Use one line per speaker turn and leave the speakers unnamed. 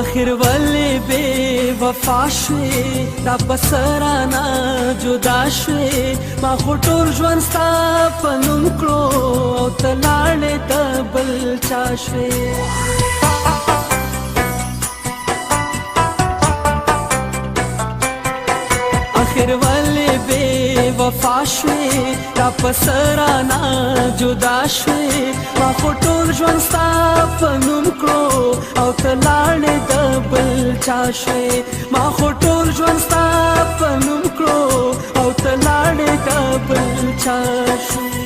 आखिर वले बेवफा शوې دا بسرانه جدا شوې ما خو ټول ژوند ستا په نوم کړو او ته لاړې د بل چا شوې आखिर वले बेवफा शوې دا بسرانه جدا شوې ما خو ټول ژوند ستا په نوم کړو او ته لاړې د بل چا شوې ما خو ټول ژوند ستا په نوم کړو او ته لاړې د بل چا شوې